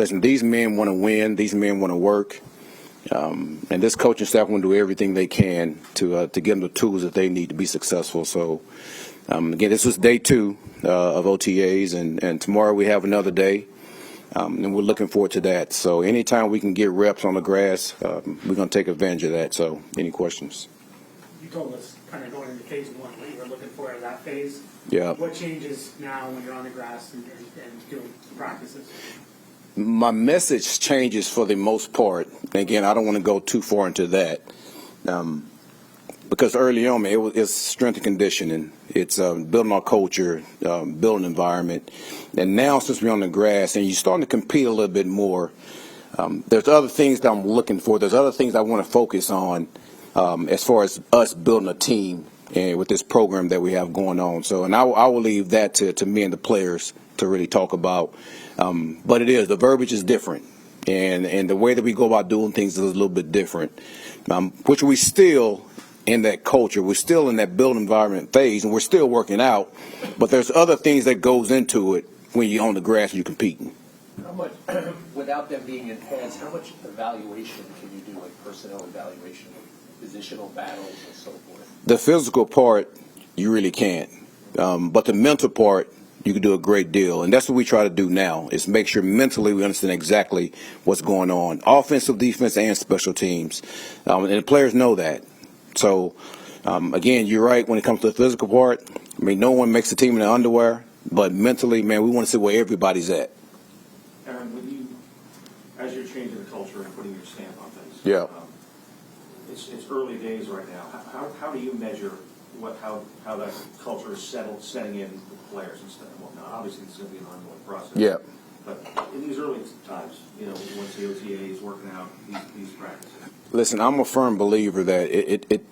listen, these men want to win. These men want to work. And this coaching staff want to do everything they can to give them the tools that they need to be successful. So, again, this was day 2 of OTAs, and tomorrow we have another day, and we're looking forward to that. So anytime we can get reps on the grass, we're going to take advantage of that. So any questions? You told us kind of going into phase 1 what you were looking for in that phase. Yeah. What changes now when you're on the grass and doing practices? My message changes for the most part. Again, I don't want to go too far into that because early on, man, it's strength and conditioning. It's building our culture, building environment. And now since we're on the grass and you're starting to compete a little bit more, there's other things that I'm looking for. There's other things I want to focus on as far as us building a team and with this program that we have going on. So, and I will leave that to me and the players to really talk about. But the verbiage is different, and the way that we go about doing things is a little bit different, which we still in that culture. We're still in that build environment phase, and we're still working out. But there's other things that goes into it when you're on the grass and you're competing. How much, without them being enhanced, how much evaluation can you do, like personnel evaluation, positional battles, and so forth? The physical part, you really can't. But the mental part, you can do a great deal. And that's what we try to do now, is make sure mentally we understand exactly what's going on. Offensive, defense, and special teams. And the players know that. So, again, you're right when it comes to the physical part. I mean, no one makes the team in their underwear. But mentally, man, we want to see where everybody's at. Aaron, as you're changing the culture and putting your stamp on things, Yeah. It's early days right now. How do you measure how that culture is setting in with players and stuff? Well, now, obviously, it's going to be an ongoing process. Yeah. But in these early times, once the OTA is working out these practices. Listen, I'm a firm believer that it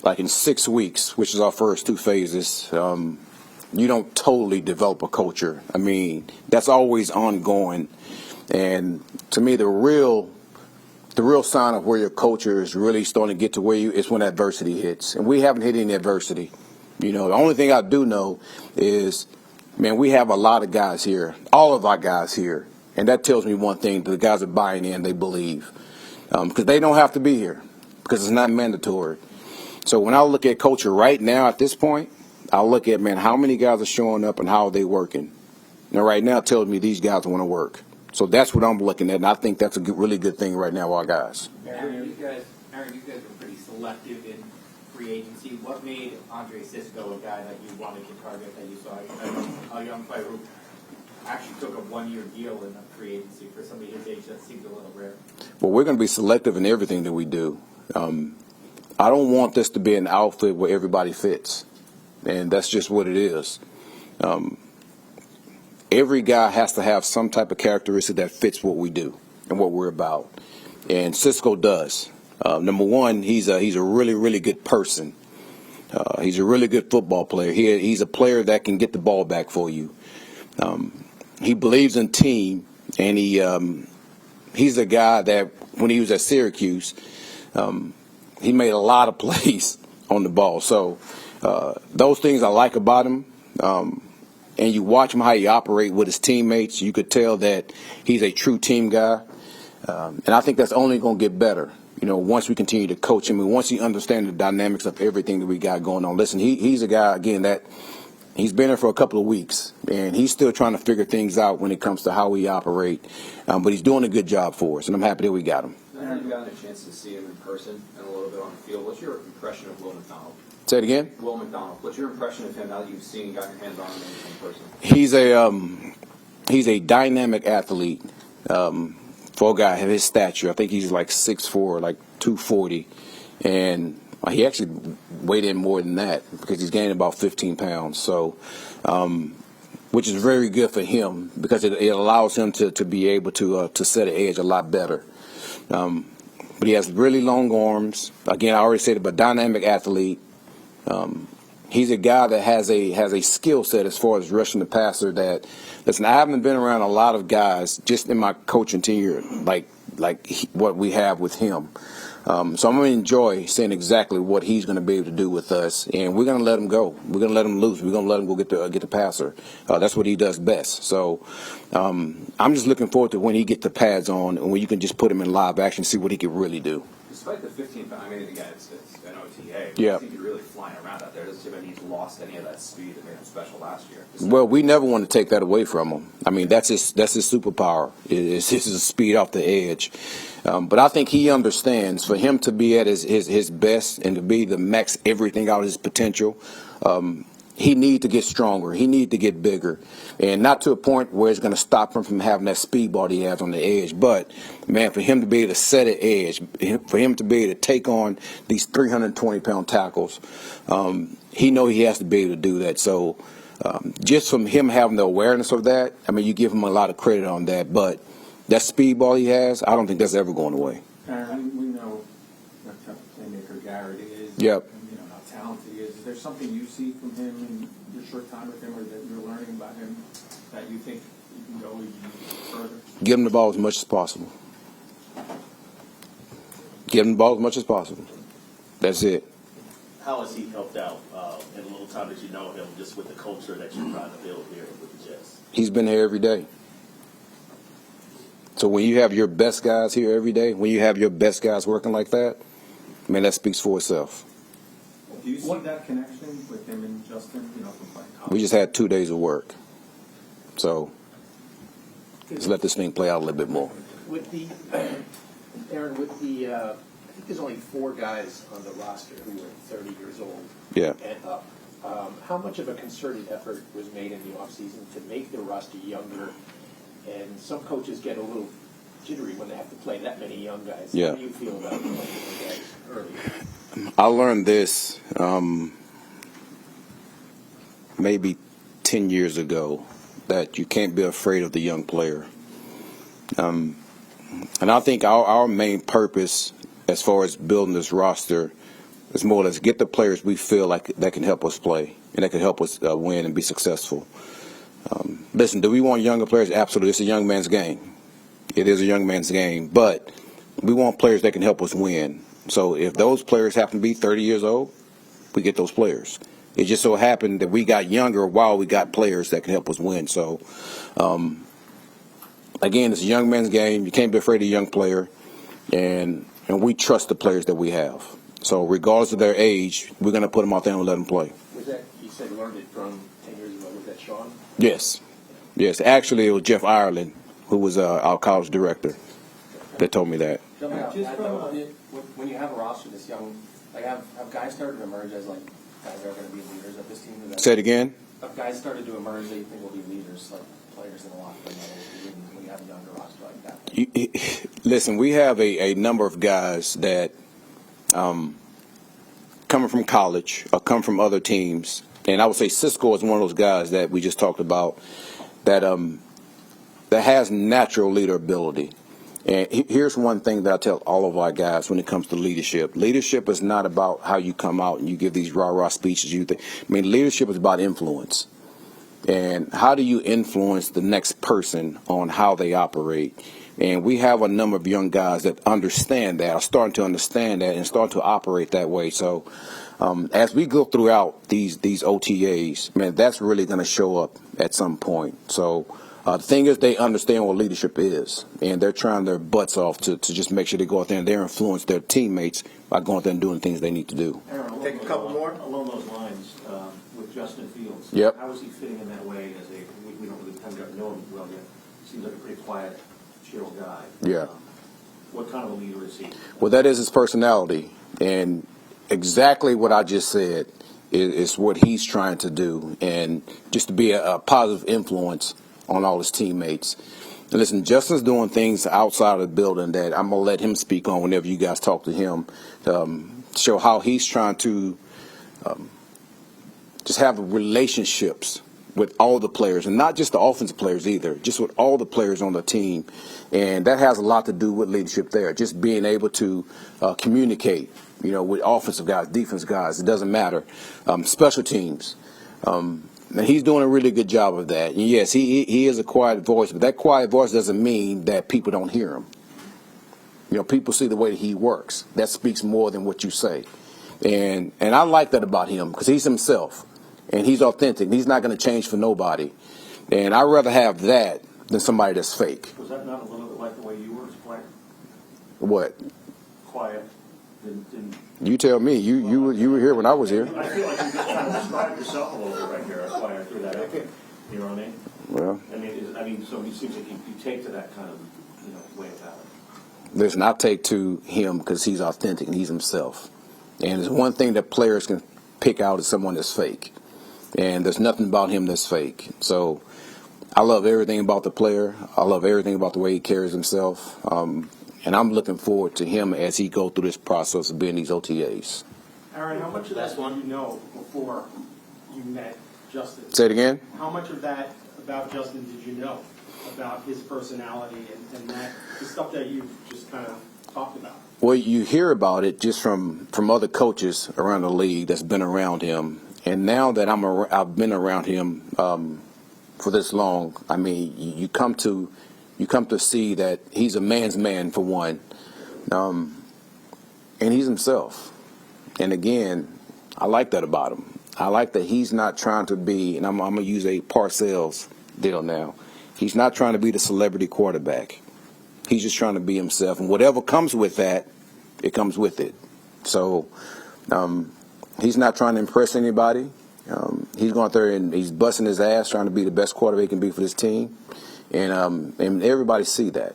like in 6 weeks, which is our first 2 phases, you don't totally develop a culture. I mean, that's always ongoing. And to me, the real sign of where your culture is really starting to get to where is when adversity hits. And we haven't hit any adversity. The only thing I do know is, man, we have a lot of guys here, all of our guys here. And that tells me one thing, the guys are buying in, they believe. Because they don't have to be here, because it's not mandatory. So when I look at culture right now at this point, I look at, man, how many guys are showing up and how are they working? And right now it tells me these guys want to work. So that's what I'm looking at, and I think that's a really good thing right now, our guys. Aaron, you guys were pretty selective in free agency. What made Andre Cisco a guy that you wanted to target, that you saw a young player who actually took a 1-year deal in a free agency for somebody his age? That seems a little rare. Well, we're going to be selective in everything that we do. I don't want this to be an outfit where everybody fits, and that's just what it is. Every guy has to have some type of characteristic that fits what we do and what we're about. And Cisco does. Number one, he's a really, really good person. He's a really good football player. He's a player that can get the ball back for you. He believes in team, and he's a guy that when he was at Syracuse, he made a lot of plays on the ball. So those things I like about him. And you watch him how he operate with his teammates, you could tell that he's a true team guy. And I think that's only going to get better, once we continue to coach him and once he understands the dynamics of everything that we got going on. Listen, he's a guy, again, that he's been there for a couple of weeks, and he's still trying to figure things out when it comes to how we operate. But he's doing a good job for us, and I'm happy that we got him. Now you've gotten a chance to see him in person and a little bit on the field. What's your impression of Will McDonald? Say it again? Will McDonald. What's your impression of him now that you've seen and gotten your hands on him in person? He's a dynamic athlete for a guy of his stature. I think he's like 6'4", like 240. And he actually weighed in more than that because he's gained about 15 pounds. So, which is very good for him because it allows him to be able to set an edge a lot better. But he has really long arms. Again, I already said it, but dynamic athlete. He's a guy that has a skill set as far as rushing the passer that, listen, I haven't been around a lot of guys just in my coaching tenure like what we have with him. So I'm going to enjoy seeing exactly what he's going to be able to do with us, and we're going to let him go. We're going to let him loose. We're going to let him go get the passer. That's what he does best. So I'm just looking forward to when he gets the pads on and when you can just put him in live action, see what he can really do. Despite the 15 pound, I mean, again, it's an OTA. Yeah. I think you're really flying around out there. It doesn't seem like he's lost any of that speed that made him special last year. Well, we never want to take that away from him. I mean, that's his superpower. It's his speed off the edge. But I think he understands for him to be at his best and to be the max everything out of his potential, he needs to get stronger. He needs to get bigger. And not to a point where it's going to stop him from having that speed ball he has on the edge. But, man, for him to be able to set an edge, for him to be able to take on these 320-pound tackles, he knows he has to be able to do that. So just from him having the awareness of that, I mean, you give him a lot of credit on that. But that speed ball he has, I don't think that's ever going away. Aaron, we know what type of playmaker Garrett is. Yep. And, how talented he is. Is there something you see from him in your short time with him, or that you're learning about him, that you think you can go even further? Give him the ball as much as possible. Give him the ball as much as possible. That's it. How has he helped out in a little time that you know him, just with the culture that you're trying to build here with the Jets? He's been here every day. So when you have your best guys here every day, when you have your best guys working like that, man, that speaks for itself. Do you see that connection with him and Justin, from playing college? We just had 2 days of work. So let's let this thing play out a little bit more. With the, Aaron, I think there's only 4 guys on the roster who are 30 years old Yeah. and up. How much of a concerted effort was made in the offseason to make the roster younger? And some coaches get a little jittery when they have to play that many young guys. Yeah. How do you feel about playing young guys early? I learned this maybe 10 years ago, that you can't be afraid of the young player. And I think our main purpose as far as building this roster is more or less get the players we feel like that can help us play and that can help us win and be successful. Listen, do we want younger players? Absolutely. It's a young man's game. It is a young man's game. But we want players that can help us win. So if those players happen to be 30 years old, we get those players. It just so happened that we got younger while we got players that can help us win. So, again, it's a young man's game. You can't be afraid of a young player. And we trust the players that we have. So regardless of their age, we're going to put them out there and let them play. Was that, you said, learned it from 10 years ago? Was that Sean? Yes. Yes. Actually, it was Jeff Ireland, who was our college director, that told me that. When you have a roster this young, have guys started to emerge as guys that are going to be leaders of this team? Say it again. Have guys started to emerge that you think will be leaders, like players in the locker room, when you have a younger roster like that? Listen, we have a number of guys that coming from college or come from other teams, and I would say Cisco is one of those guys that we just talked about that has natural leader ability. And here's one thing that I tell all of our guys when it comes to leadership. Leadership is not about how you come out and you give these rah-rah speeches. Leadership is about influence. And how do you influence the next person on how they operate? And we have a number of young guys that understand that, are starting to understand that and start to operate that way. So as we go throughout these OTAs, man, that's really going to show up at some point. So the thing is, they understand what leadership is, and they're trying their butts off to just make sure they go out there and they influence their teammates by going out there and doing things they need to do. Aaron, Take a couple more. Along those lines, with Justin Fields, Yep. how is he fitting in that way as we don't really haven't gotten to know him well yet? Seems like a pretty quiet, chill guy. Yeah. What kind of a leader is he? Well, that is his personality, and exactly what I just said is what he's trying to do, and just to be a positive influence on all his teammates. And listen, Justin's doing things outside of the building that I'm going to let him speak on whenever you guys talk to him, show how he's trying to just have relationships with all the players, and not just the offensive players either, just with all the players on the team. And that has a lot to do with leadership there, just being able to communicate, with offensive guys, defensive guys, it doesn't matter, special teams. And he's doing a really good job of that. And yes, he is a quiet voice, but that quiet voice doesn't mean that people don't hear him. You know, people see the way that he works. That speaks more than what you say. And I like that about him because he's himself and he's authentic. He's not going to change for nobody. And I'd rather have that than somebody that's fake. Was that not a little bit like the way you were as a player? What? Quiet? Didn't You tell me. You were here when I was here. I feel like you just kind of described yourself a little bit right here. That's why I threw that out there. You know what I mean? Well, So it seems like you take to that kind of, way about it. listen, I take to him because he's authentic and he's himself. And there's one thing that players can pick out is someone that's fake. And there's nothing about him that's fake. So I love everything about the player. I love everything about the way he carries himself. And I'm looking forward to him as he goes through this process of being these OTAs. Aaron, how much of that did you know before you met Justin? Say it again? How much of that about Justin did you know? About his personality and that, the stuff that you've just kind of talked about? Well, you hear about it just from other coaches around the league that's been around him. And now that I've been around him for this long, I mean, you come to see that he's a man's man, for one, and he's himself. And again, I like that about him. I like that he's not trying to be, and I'm going to use a Parcells deal now. He's not trying to be the celebrity quarterback. He's just trying to be himself. And whatever comes with that, it comes with it. So he's not trying to impress anybody. He's going out there and he's busting his ass trying to be the best quarterback he can be for this team. And everybody see that.